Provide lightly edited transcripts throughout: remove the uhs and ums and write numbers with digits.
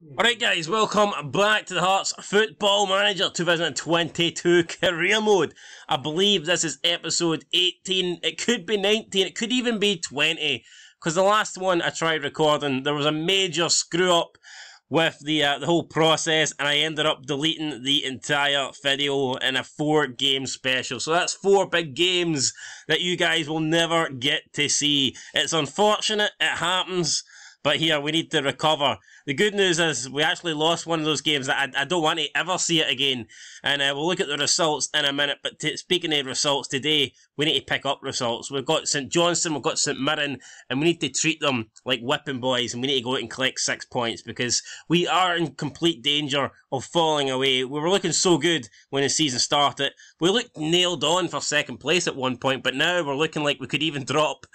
Alright guys, welcome back to the Hearts Football Manager 2022 Career Mode. I believe this is episode 18, it could be 19, it could even be 20. Because the last one I tried recording, there was a major screw up with the whole process, and I ended up deleting the entire video in a 4-game special. So that's 4 big games that you guys will never get to see. It's unfortunate, it happens. But here, we need to recover. The good news is we actually lost one of those games that I don't want to ever see it again. And we'll look at the results in a minute. But speaking of results, today we need to pick up results. We've got St Johnstone, we've got St Mirren, and we need to treat them like whipping boys. And we need to go out and collect 6 points because we are in complete danger of falling away. We were looking so good when the season started. We looked nailed on for 2nd place at one point, but now we're looking like we could even drop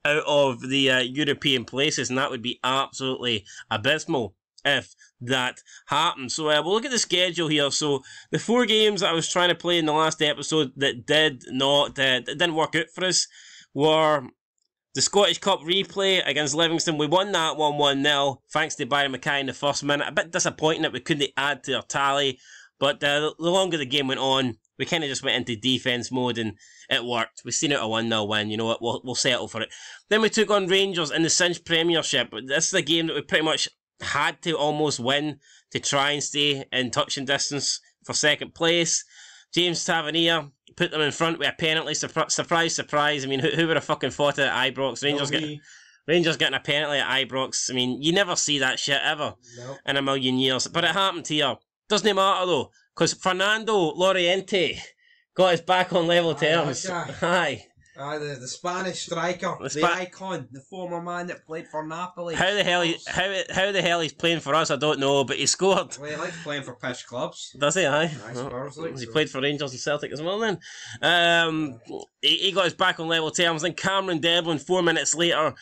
out of the European places, and that would be absolutely abysmal if that happened. So we'll look at the schedule here. So the 4 games that I was trying to play in the last episode that didn't work out for us were the Scottish Cup replay against Livingston. We won that 1-0 thanks to Barry Mackay in the first minute. A bit disappointing that we couldn't add to our tally, but the longer the game went on, we kind of just went into defence mode and it worked. We've seen it a 1-0 win, you know what, we'll settle for it. Then we took on Rangers in the Cinch Premiership. This is a game that we pretty much had to almost win to try and stay in touching distance for 2nd place. James Tavernier put them in front with a penalty. Surprise, surprise. I mean, who would have fucking thought it at Ibrox? Rangers getting a penalty at Ibrox. I mean, you never see that shit ever in a million years. But it happened here. Doesn't matter though, because Fernando Llorente got us back on level terms. Aye. The Spanish striker, the icon, the former man that played for Napoli. How the hell he's playing for us, I don't know, but he scored. Well, he likes playing for pish clubs. Does he? Aye. He played for Rangers and Celtic as well then. He got us back on level terms. Then Cameron Devlin, 4 minutes later,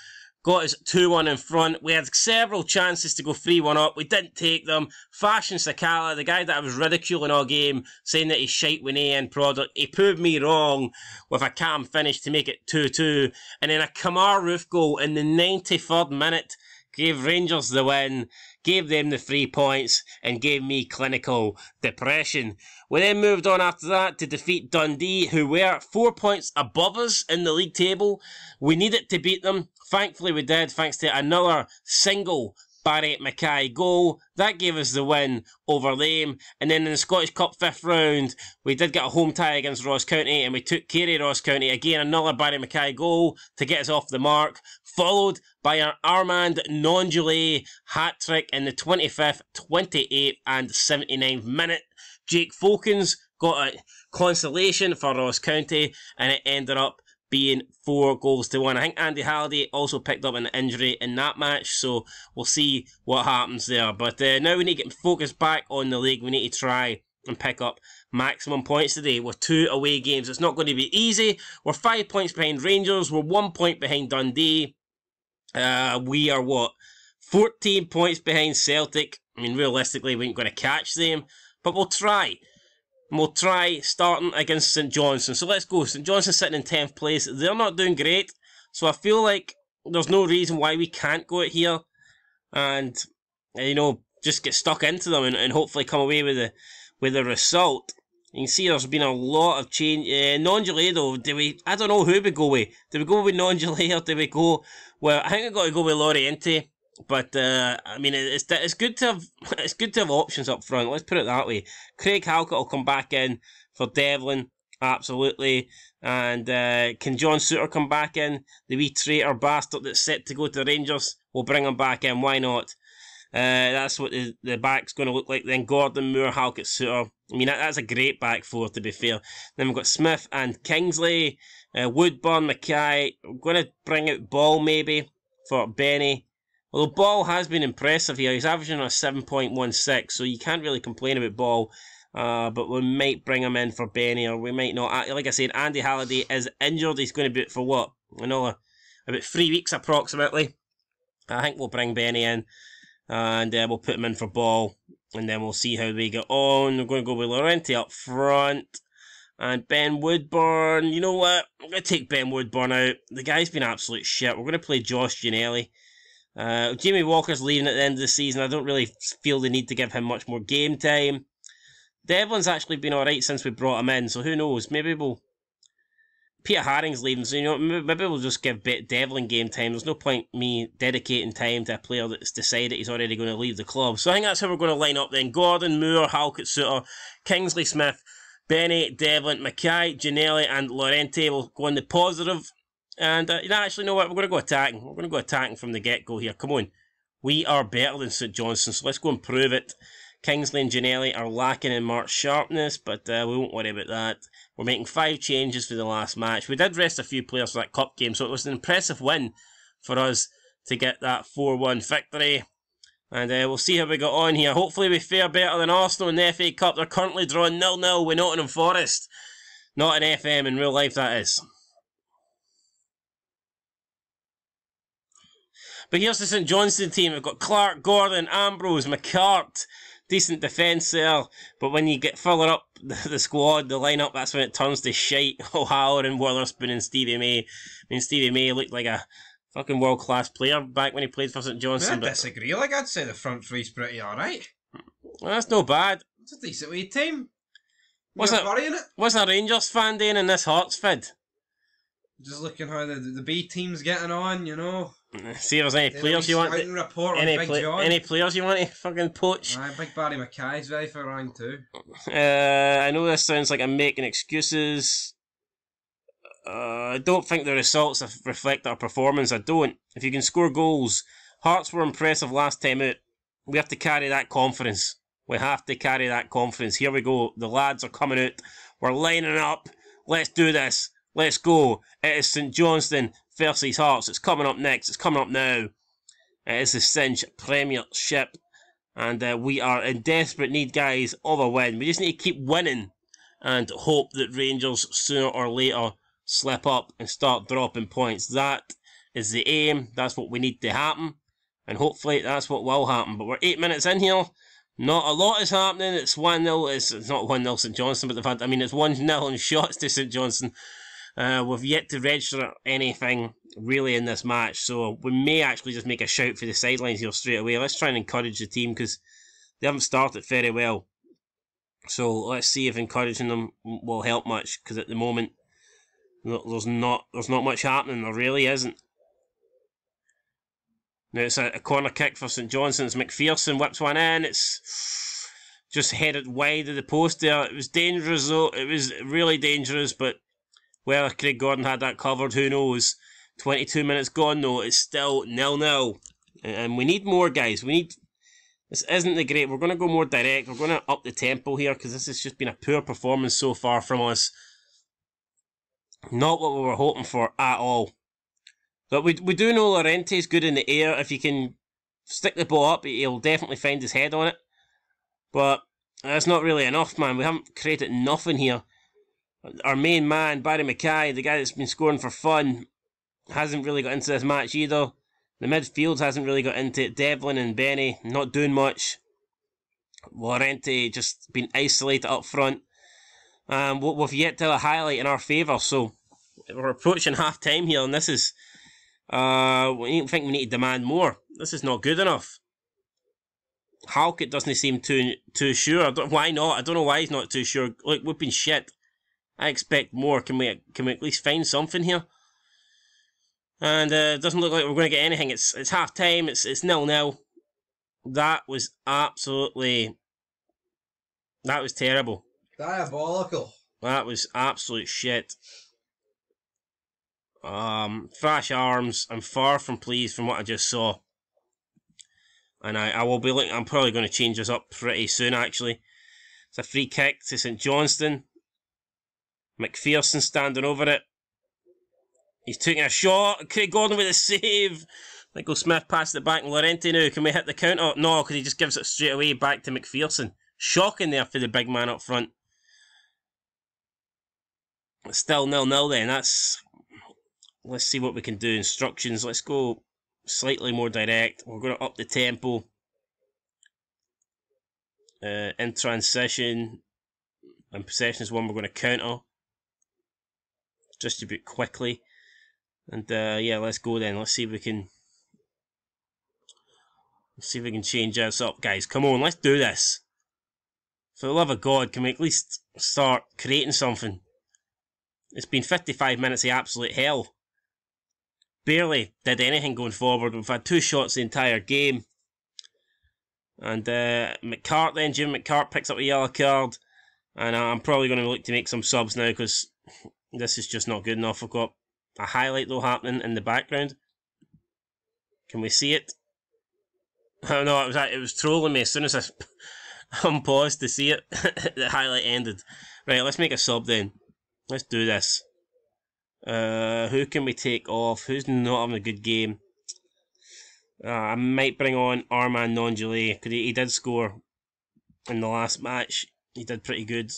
got us 2-1 in front. We had several chances to go 3-1 up. We didn't take them. Fashion Sakala, the guy that I was ridiculing all game, saying that he's shite with an end product, he proved me wrong with a calm finish to make it 2-2. And then a Kamar Roof goal in the 93rd minute gave Rangers the win, gave them the 3 points, and gave me clinical depression. We then moved on after that to defeat Dundee, who were 4 points above us in the league table. We needed to beat them. Thankfully we did, thanks to another single Barry Mackay goal. That gave us the win over them. And then in the Scottish Cup 5th round, we did get a home tie against Ross County, and we took care of Ross County. Again, another Barry Mackay goal to get us off the mark, followed by our Armand Nonjule hat-trick in the 25th, 28th and 79th minute. Jake Folkens got a consolation for Ross County, and it ended up being 4-1. I think Andy Halliday also picked up an injury in that match, so we'll see what happens there. But now we need to get focused back on the league. We need to try and pick up maximum points today with 2 away games. It's not going to be easy. We're 5 points behind Rangers. We're 1 point behind Dundee. We are, 14 points behind Celtic. I mean, realistically, we ain't going to catch them, but we'll try. We'll try starting against St Johnstone. So let's go. St Johnstone sitting in 10th place. They're not doing great. So I feel like there's no reason why we can't go out here and, you know, just get stuck into them and hopefully come away with the result. You can see there's been a lot of change. Nonjule though, I don't know who we go with. Do we go with Nonjule or do we go, well, I think we've got to go with Llorente. But I mean, it's good to have options up front. Let's put it that way. Craig Halkett will come back in for Devlin, absolutely. And can John Souttar come back in? The wee traitor bastard that's set to go to Rangers. We'll bring him back in. Why not? That's what the back's going to look like. Then Gordon, Moore, Halkett, Souttar. I mean, that's a great back four, to be fair. Then we've got Smith and Kingsley, Woodburn, Mackay. I'm going to bring out Ball maybe for Benny. Although Ball has been impressive here. He's averaging a 7.16, so you can't really complain about Ball. But we might bring him in for Benny, or we might not. Like I said, Andy Halliday is injured. He's going to be out for what? Another about 3 weeks approximately. I think we'll bring Benny in, and we'll put him in for Ball, and then we'll see how we get on. We're going to go with Llorente up front. And Ben Woodburn. You know what? I'm going to take Ben Woodburn out. The guy's been absolute shit. We're going to play Josh Ginnelly. Jamie Walker's leaving at the end of the season. I don't really feel the need to give him much more game time. Devlin's actually been alright since we brought him in, so who knows? Maybe we'll... Peter Haring's leaving, so you know, maybe we'll just give Devlin game time. There's no point me dedicating time to a player that's decided he's already going to leave the club. So I think that's how we're going to line up then. Gordon, Moore, Halkett, Suter, Kingsley Smith, Benny, Devlin, Mackay, Ginnelly and Llorente will go on the positive. And you know, actually, you know what? We're going to go attacking. We're going to go attacking from the get-go here. Come on. We are better than St Johnstone, so let's go and prove it. Kingsley and Ginnelly are lacking in mark sharpness, but we won't worry about that. We're making 5 changes for the last match. We did rest a few players for that cup game, so it was an impressive win for us to get that 4-1 victory. And we'll see how we got on here. Hopefully we fare better than Arsenal in the FA Cup. They're currently drawing 0-0 with Nottingham Forest. Not in FM, in real life that is. But here's the St Johnstone team. We've got Clark, Gordon, Ambrose, McCart. Decent defence there. But when you get further up the squad, the lineup, that's when it turns to shite. O'Halloran and Witherspoon and Stevie May. I mean, Stevie May looked like a fucking world-class player back when he played for St Johnstone. I disagree. Like, I'd say the front three's pretty alright. Well, that's no bad. It's a decent wee team. What's a Rangers fan doing in this Hearts vid? Just looking how the B team's getting on, you know. See if there's any players you want. Any players you want to fucking poach? Big Barry Mackay's ready for round 2. I know this sounds like I'm making excuses. I don't think the results reflect our performance. I don't. If you can score goals, Hearts were impressive last time out. We have to carry that confidence. We have to carry that confidence. Here we go. The lads are coming out. We're lining up. Let's do this. Let's go. It is St Johnstone versus Hearts. It's coming up next. It's coming up now. It is the Cinch Premiership. And we are in desperate need, guys, of a win. We just need to keep winning and hope that Rangers sooner or later slip up and start dropping points. That is the aim. That's what we need to happen. And hopefully that's what will happen. But we're 8 minutes in here. Not a lot is happening. It's 1-0. It's not 1-0 St Johnstone, but it's 1-0 in shots to St Johnstone. We've yet to register anything really in this match, so we may actually just make a shout for the sidelines here straight away. Let's try and encourage the team because they haven't started very well. So let's see if encouraging them will help much, because at the moment there's not much happening. There really isn't. Now it's a corner kick for St Johnstone. It's McPherson whips one in. It's just headed wide of the post there. It was dangerous though. It was really dangerous, but whether Craig Gordon had that covered, who knows. 22 minutes gone though, it's still 0-0. And we need more, guys. This isn't the great. We're going to go more direct. We're going to up the tempo here because this has just been a poor performance so far from us. Not what we were hoping for at all. But we do know Llorente's good in the air. If he can stick the ball up, he'll definitely find his head on it. But that's not really enough, man. We haven't created nothing here. Our main man, Barry Mackay, the guy that's been scoring for fun, hasn't really got into this match either. The midfield hasn't really got into it. Devlin and Benny not doing much. Llorente just been isolated up front. We've yet to highlight in our favour, so we're approaching half time here, and this is... we think we need to demand more. This is not good enough. Halkett doesn't seem too sure. Why not? I don't know why he's not too sure. Look, we've been shit. I expect more. Can we at least find something here? And it doesn't look like we're going to get anything. It's half time. It's 0-0. That was absolutely... That was terrible. Diabolical. That was absolute shit. Thrash arms. I'm far from pleased from what I just saw. And I will be looking... I'm probably going to change this up pretty soon, actually. It's a free kick to St Johnstone. McPherson standing over it. He's taking a shot. Craig Gordon with a save. Michael Smith passed it back. Llorente now. Can we hit the counter? No, because he just gives it straight away back to McPherson. Shocking there for the big man up front. It's still 0-0 then. Let's see what we can do. Instructions. Let's go slightly more direct. We're going to up the tempo. In transition. And possession is one we're going to counter. Distribute quickly. And yeah, let's go then. Let's see if we can Let's see if we can change this up, guys. Come on, let's do this. For the love of God, can we at least start creating something? It's been 55 minutes of absolute hell. Barely did anything going forward. We've had 2 shots the entire game. And McCart then, Jim McCart picks up a yellow card. And I'm probably going to look to make some subs now because this is just not good enough. I've got a highlight though happening in the background. Can we see it? Oh no, it was trolling me as soon as I unpaused to see it. The highlight ended. Right, let's make a sub then. Let's do this. Who can we take off? Who's not having a good game? I might bring on Armand Nongelay, because he did score in the last match. He did pretty good.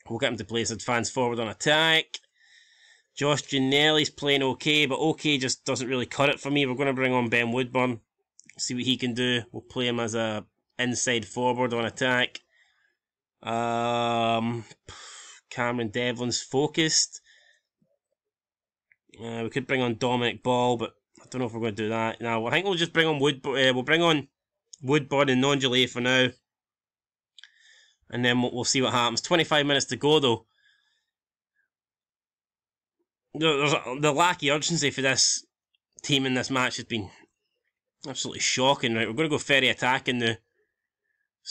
We'll get him to play as advanced forward on attack. Josh Ginnelly's playing okay, but okay just doesn't really cut it for me. We're going to bring on Ben Woodburn, see what he can do. We'll play him as a inside forward on attack. Cameron Devlin's focused. We could bring on Dominic Ball, but I don't know if we're going to do that. Now I think we'll just bring on we'll bring on Woodburn and Nongelay for now, and then we'll see what happens. 25 minutes to go though. The lack of urgency for this team in this match has been absolutely shocking. Right, we're going to go ferry attacking now. It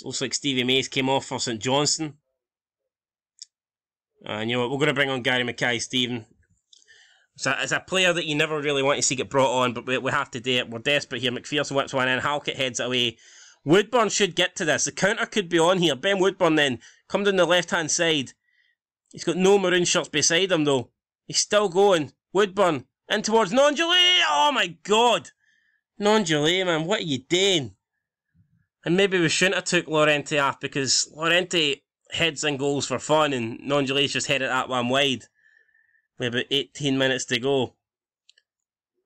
looks like Stevie Mays came off for St Johnstone. And you know what, we're going to bring on Gary Mackay-Steven. It's a player that you never really want to see get brought on, but we have to do it. We're desperate here. McPherson whips one in, Halkett heads it away. Woodburn should get to this. The counter could be on here. Ben Woodburn then, come down the left-hand side. He's got no maroon shirts beside him though. He's still going. Woodburn, in towards Nongelay! Oh my God! Nongelay, man, what are you doing? And maybe we shouldn't have took Llorente off, because Llorente heads in goals for fun and Nongelay's just headed that one wide. With about 18 minutes to go.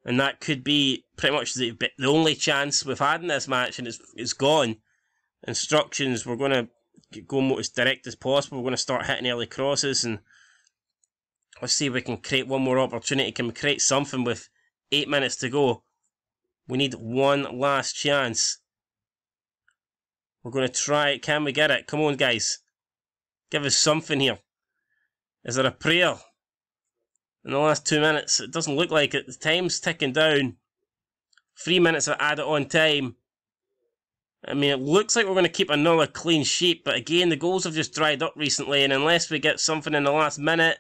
And that could be pretty much the only chance we've had in this match, and it's gone. Instructions, we're going to go as direct as possible. We're going to start hitting early crosses, and let's see if we can create one more opportunity. Can we create something with 8 minutes to go? We need one last chance. We're going to try it. Can we get it? Come on, guys. Give us something here. Is there a prayer? In the last 2 minutes, it doesn't look like it. The time's ticking down. 3 minutes of added on time. I mean, it looks like we're going to keep another clean sheet, but again, the goals have just dried up recently, and unless we get something in the last minute,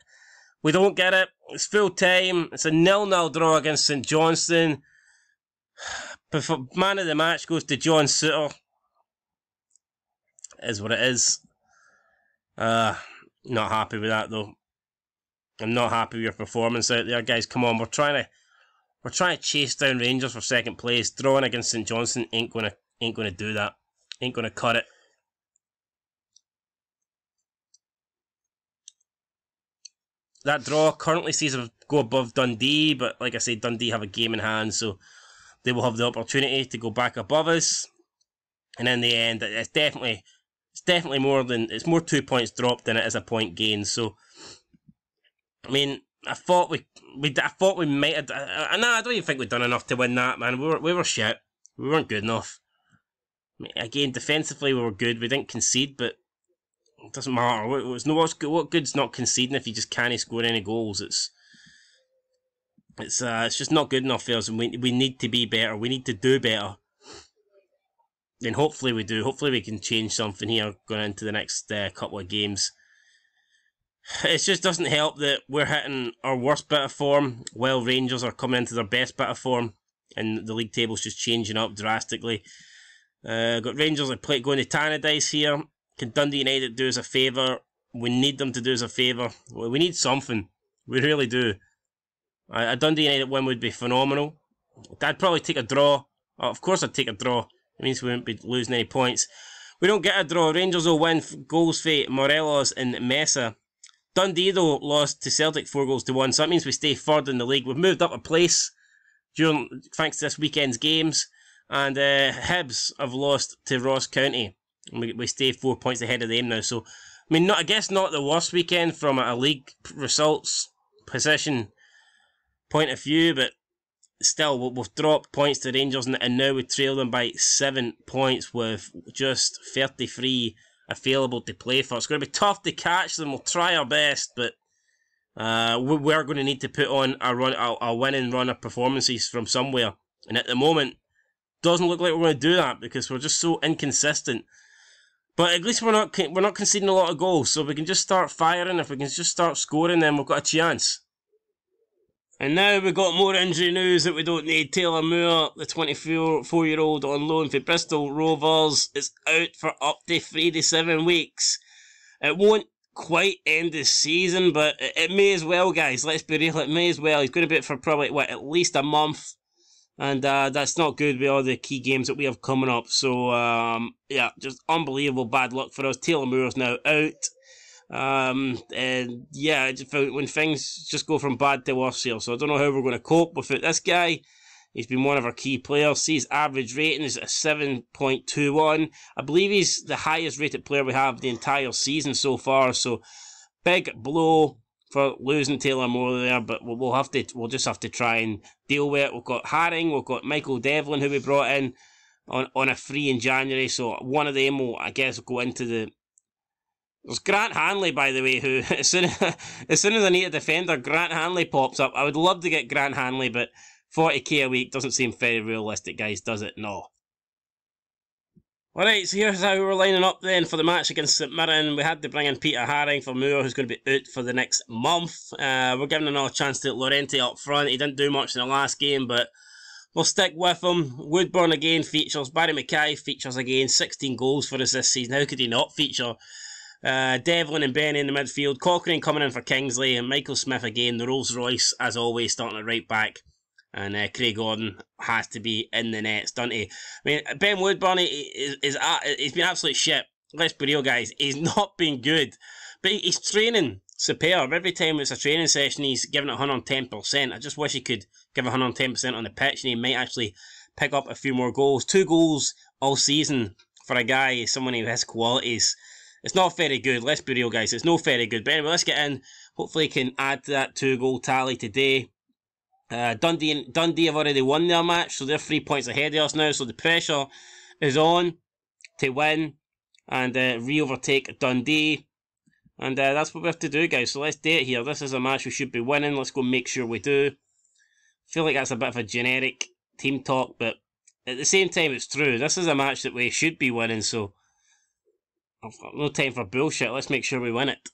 we don't get it. It's full time. It's a 0-0 draw against St Johnstone. But man of the match goes to John Suter. Is what it is. Not happy with that though. I'm not happy with your performance out there, guys. Come on, we're trying to chase down Rangers for second place. Drawing against St Johnstone ain't gonna do that. Ain't gonna cut it. That draw currently sees us go above Dundee, but like I said, Dundee have a game in hand, so they will have the opportunity to go back above us. And in the end, it's definitely more 2 points dropped than it is a point gain. So, I mean, I thought we might have. Nah, I don't even think we'd done enough to win that, man. We were shit. We weren't good enough. I mean, again, defensively we were good. We didn't concede, but it doesn't matter. What good's not conceding if you just can't score any goals? It's just not good enough for us, and we need to be better. We need to do better. Then hopefully we do. Hopefully we can change something here going into the next couple of games. It just doesn't help that we're hitting our worst bit of form while Rangers are coming into their best bit of form, and the league table's just changing up drastically. Got Rangers going to Tannadice here. Can Dundee United do us a favour? We need them to do us a favour. We need something. We really do. A Dundee United win would be phenomenal. I'd probably take a draw. Oh, of course I'd take a draw. It means we won't be losing any points. We don't get a draw. Rangers will win goals for Morelos and Mesa. Dundee, though, lost to Celtic 4-1, so that means we stay third in the league. We've moved up a place thanks to this weekend's games. And Hibs have lost to Ross County. We stay 4 points ahead of them now. So, I mean, I guess not the worst weekend from a league results position point of view, but still, we've dropped points to Rangers, and now we trail them by 7 points with just 33 available to play for. It's going to be tough to catch them. We'll try our best, but we're going to need to put on a winning run of performances from somewhere. And at the moment, doesn't look like we're going to do that because we're just so inconsistent. But at least we're not conceding a lot of goals, so if we can just start firing, if we can just start scoring, then we've got a chance. And now we've got more injury news that we don't need. Taylor Moore, the 24-year-old on loan for Bristol Rovers, is out for up to 3 to 7 weeks. It won't quite end the season, but it may as well, guys. Let's be real, it may as well. He's going to be out for probably, at least a month. And that's not good with all the key games that we have coming up. So, yeah, just unbelievable bad luck for us. Taylor Moore's now out. And yeah, when things just go from bad to worse here. So I don't know how we're going to cope without this guy. He's been one of our key players. See his average rating is a 7.21. I believe he's the highest rated player we have the entire season so far. So big blow for losing Taylor Moore there, but we'll just have to try and deal with it. We've got Haring, we've got Michael Devlin, who we brought in on a free in January. So one of them will, I guess, go into the. There's Grant Hanley, by the way, who as soon as I need a defender, Grant Hanley pops up. I would love to get Grant Hanley, but 40k a week doesn't seem very realistic, guys, does it? No. Alright, so here's how we're lining up then for the match against St Mirren. We had to bring in Peter Haring for Moore, who's going to be out for the next month. We're giving another chance to Llorente up front. He didn't do much in the last game, but we'll stick with him. Woodburn again features. Barry Mackay features again. 16 goals for us this season. How could he not feature? Devlin and Benny in the midfield. Cochrane coming in for Kingsley. And Michael Smith again. The Rolls Royce, as always, starting at right back. And Craig Gordon has to be in the nets, doesn't he? I mean, Ben Woodburn, he's been absolute shit. Let's be real, guys. He's not been good. But he's training superb. Every time it's a training session, he's giving it 110%. I just wish he could give 110% on the pitch, and he might actually pick up a few more goals. 2 goals all season for a guy, someone who has qualities. It's not very good. Let's be real, guys. It's not very good. But anyway, let's get in. Hopefully he can add to that 2-goal tally today. Dundee have already won their match, so they're 3 points ahead of us now, so the pressure is on to win and re-overtake Dundee, and that's what we have to do, guys. So let's do it here. This is a match we should be winning. Let's go make sure we do. I feel like that's a bit of a generic team talk, but at the same time it's true. This is a match that we should be winning, so I've got no time for bullshit. Let's make sure we win it.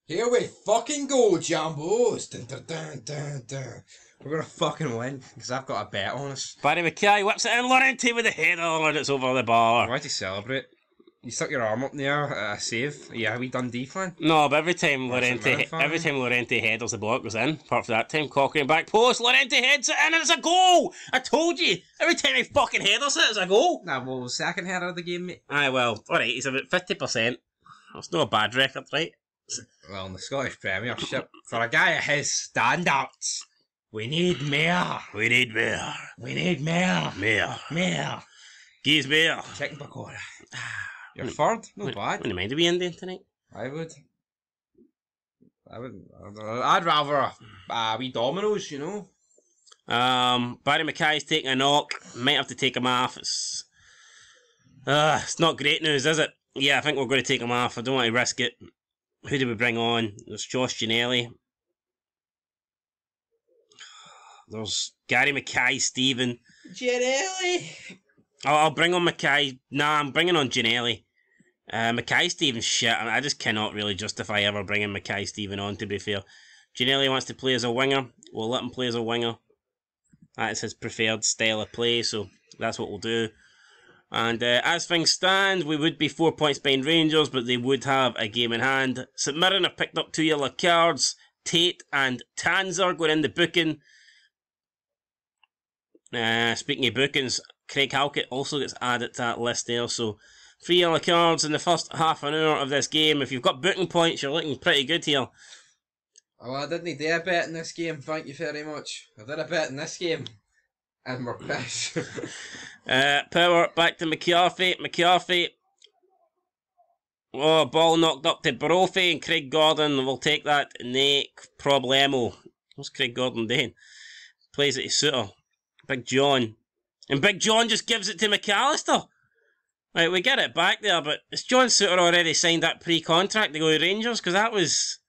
Here we fucking go, Jambos. Dun, dun, dun, dun, dun. We're gonna fucking win, because I've got a bet on us. Barry Mackay whips it in, Llorente with the header, and it's over the bar. Why do you celebrate? You stuck your arm up in the air, save. Yeah, we Dundee fan? No, but every time Llorente headers, the block goes in. Apart from that time, Cochrane back post, Llorente heads it in, and it's a goal! I told you! Every time he fucking headers it, it's a goal! Nah, well, second header of the game, mate. Aye, well, alright, he's about 50%. That's not a bad record, right? Well, in the Scottish Premiership, for a guy of his standards, we need more. We need more. We need more. More. Gives more. Chicken pakora. You're third? Not bad. Wouldn't mind to be Indian tonight. I would. I'd rather a wee Domino's, you know. Barry Mackay's taking a knock. Might have to take him off. It's not great news, is it? Yeah, I think we're going to take him off. I don't want to risk it. Who do we bring on? There's Josh Ginnelly. There's Gary Mackay-Steven. Ginnelly! I'll bring on Mackay. Nah, I'm bringing on Ginnelly. Mackay-Steven's shit. I just cannot really justify ever bringing Mackay-Steven on, to be fair. Ginnelly wants to play as a winger. We'll let him play as a winger. That's his preferred style of play, so that's what we'll do. And as things stand, we would be 4 points behind Rangers, but they would have a game in hand. St Mirren have picked up 2 yellow cards. Tate and Tanzer going in the booking. Speaking of bookings, Craig Halkett also gets added to that list there. So 3 yellow cards in the first half an hour of this game. If you've got booking points, you're looking pretty good here. Oh, I didn't do a bet in this game, thank you very much. I did a bet in this game. And we're pissed. Power back to McCarthy. McCarthy. Oh, ball knocked up to Brophy, and Craig Gordon will take that. No problemo. What's Craig Gordon doing? Plays it to Suter. Big John. And Big John just gives it to McAllister. Right, we get it back there, but has John Suter already signed that pre-contract to go to Rangers? Because that was...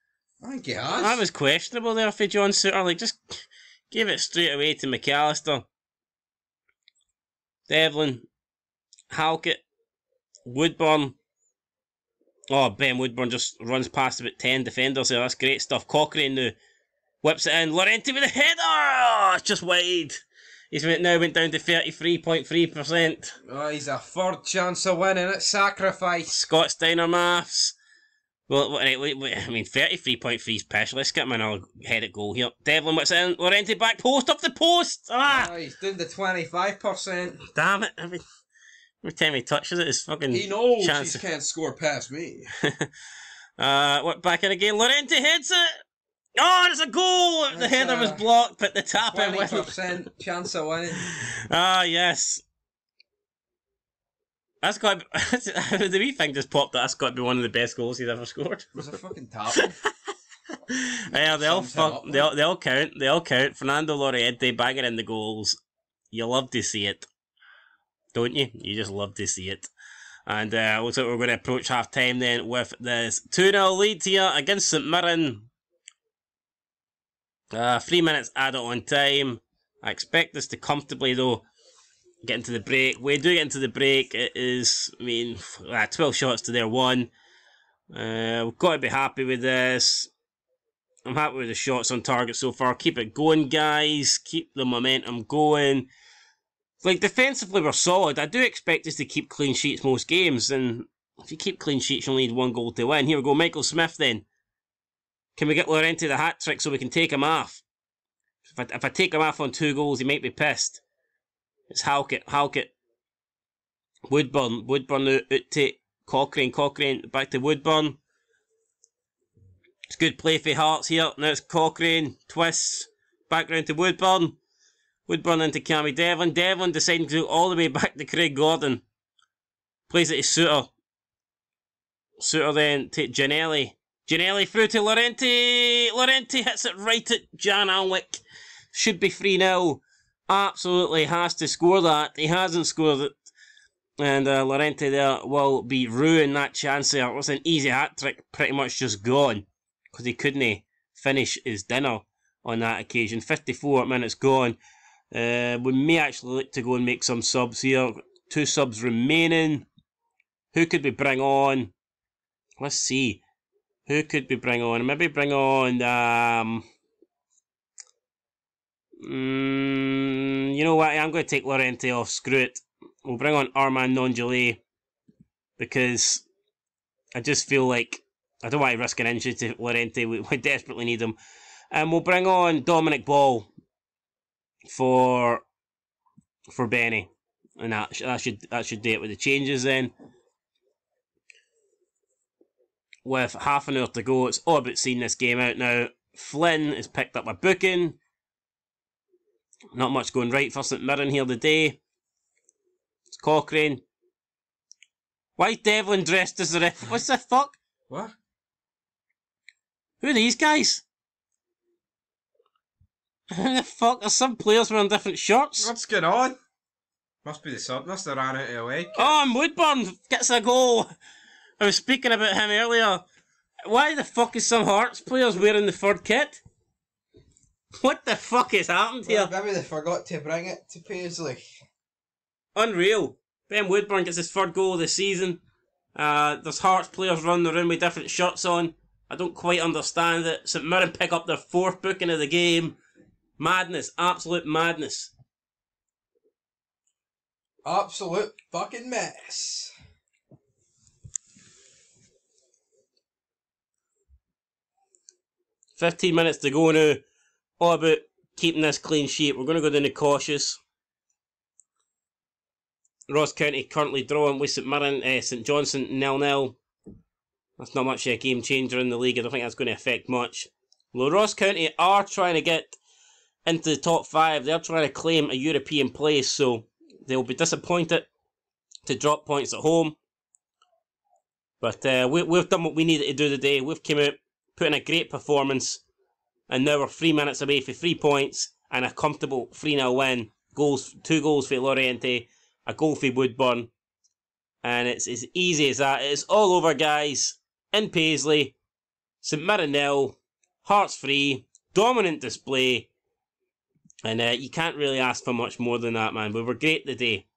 I think he has. That was questionable there for John Suter. Like, just give it straight away to McAllister. Devlin. Halkett. Woodburn. Oh, Ben Woodburn just runs past about 10 defenders there. That's great stuff. Cochrane now whips it in. Laurenti with a header! Oh, it's just wide. He's now went down to 33.3%. Oh, he's a third chance of winning at sacrifice. Scott Steiner maths. Well, I mean, 33.3 special. Let's get him another head at goal here. Devlin whips it in. Laurenti back post, up the post! Ah! Oh, he's doing the 25%. Damn it. Every time he touches it, it's fucking... He knows chance. he can't score past me. What, back in again. Laurenti heads it! Oh, it's a goal! The header was blocked, but the tap in went. 20% chance of winning. Ah, yes. That's got to be... the wee thing just popped up. That's got to be one of the best goals he's ever scored. It was a fucking tap. Yeah, they all count. They all count. Fernando Laurenti banging in the goals. You love to see it. Don't you? You just love to see it. And looks like we're going to approach half time then with this 2-0 lead here against St Mirren. 3 minutes added on time. I expect this to comfortably though get into the break. We do get into the break. It is, 12 shots to their 1. We've got to be happy with this. I'm happy with the shots on target so far. Keep it going, guys. Keep the momentum going. Like, defensively, we're solid. I do expect us to keep clean sheets most games, and if you keep clean sheets, you'll need 1 goal to win. Here we go, Michael Smith then. Can we get Laurenti the hat-trick so we can take him off? If I take him off on 2 goals, he might be pissed. It's Halkett. Woodburn now out to Cochrane, back to Woodburn. It's good play for Hearts here. Now it's Cochrane, twists, back round to Woodburn. Woodburn into Cammy Devlin. Devlin deciding to go all the way back to Craig Gordon. Plays it to Suter. Suter then to Giannelli. Giannelli through to Laurenti. Laurenti hits it right at Jan Alnwick. Should be 3-0. Absolutely has to score that. He hasn't scored it. And Laurenti there will be ruining that chance there. It was an easy hat-trick. Pretty much just gone. Because he couldn't finish his dinner on that occasion. 54 minutes gone. We may actually look to go and make some subs here. 2 subs remaining. Who could we bring on? Let's see. Who could we bring on? Maybe bring on... you know what? I'm going to take Laurenti off. Screw it. We'll bring on Armand Nongelé. Because I just feel like... I don't want to risk an injury to Laurenti. We desperately need him. And we'll bring on Dominic Ball for Benny, and that should do it with the changes then. With half an hour to go, it's all about seeing this game out now. Flynn has picked up a booking. Not much going right for St Mirren here today. It's Cochrane. Why Devlin dressed as the ref? What's the fuck? What? Who are these guys? Who the fuck? There's some players wearing different shirts. What's going on? Must be the sub. Must have ran out of the way. Oh, and Woodburn gets a goal. I was speaking about him earlier. Why the fuck is some Hearts players wearing the 3rd kit? What the fuck has happened here? Maybe they forgot to bring it to Paisley. Unreal. Ben Woodburn gets his 3rd goal of the season. There's Hearts players running around with different shirts on. I don't quite understand it. St Mirren pick up their 4th booking of the game. Madness. Absolute madness. Absolute fucking mess. $15 minutes to go now. All about keeping this clean sheet. We're going to go down to cautious. Ross County currently drawing with St Mirren, St Johnstone 0-0. That's not much of a game changer in the league. I don't think that's going to affect much. Well, Ross County are trying to get into the top 5. They're trying to claim a European place, so they'll be disappointed to drop points at home. But we've done what we needed to do today. We've come out, put in a great performance, and now we're 3 minutes away for 3 points and a comfortable 3-0 win. 2 goals for Lorente, a goal for Woodburn, and it's as easy as that. It's all over, guys. In Paisley, St Mirren 0, Hearts 3, dominant display, and you can't really ask for much more than that, man. We were great today.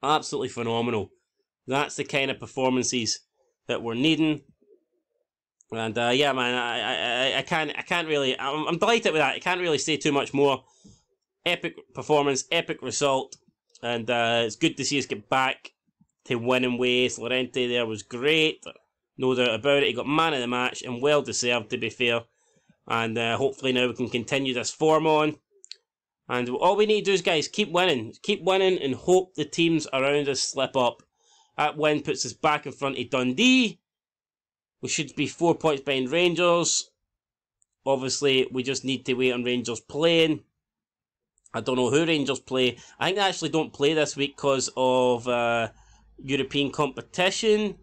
Absolutely phenomenal. That's the kind of performances that we're needing. And yeah, man, I can't really. I'm delighted with that. I can't really say too much more. Epic performance, epic result, and it's good to see us get back to winning ways. Lorente there was great, no doubt about it. He got man of the match and well deserved, to be fair. And hopefully now we can continue this form on. And all we need to do is, guys, keep winning and hope the teams around us slip up. That win puts us back in front of Dundee. We should be 4 points behind Rangers. Obviously, we just need to wait on Rangers playing. I don't know who Rangers play. I think they actually don't play this week because of European competition.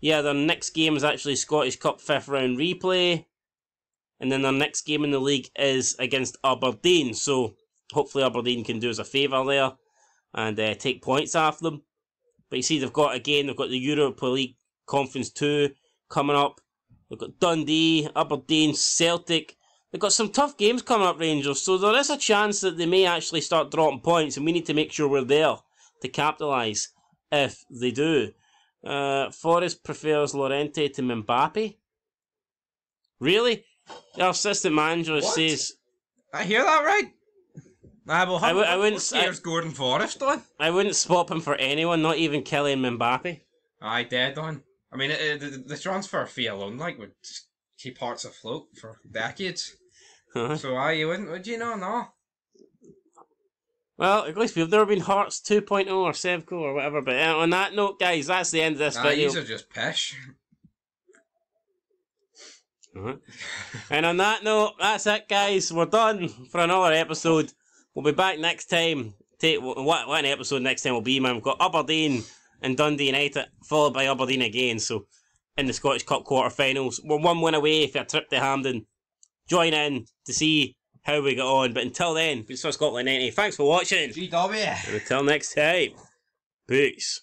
Yeah, their next game is actually Scottish Cup 5th round replay. And then their next game in the league is against Aberdeen. So hopefully Aberdeen can do us a favour there and take points off them. But you see, they've got the Europa League Conference 2 coming up. They've got Dundee, Aberdeen, Celtic. They've got some tough games coming up, Rangers. So there is a chance that they may actually start dropping points, and we need to make sure we're there to capitalise if they do. Forrest prefers Lorente to Mbappe. Really? Our assistant manager says... I hear that right? I wouldn't... Gordon Forrest on? I wouldn't swap him for anyone, not even Kylian Mbappe. Aye, dead on. I mean, the transfer fee alone, like, would keep Hearts afloat for decades. So, aye, you wouldn't, would you? No. Well, at least we've never been Hearts 2.0 or Sevco or whatever. But on that note, guys, that's the end of this video. These are just pish. And on that note, that's it, guys. We're done for another episode. We'll be back next time. What an episode next time will be, man. We've got Aberdeen and Dundee United, followed by Aberdeen again. So, in the Scottish Cup quarter-finals, we're 1 win away for a trip to Hampden. Join in to see how we get on. But until then, it's Scotland 90. Thanks for watching. GW. And until next time, peace.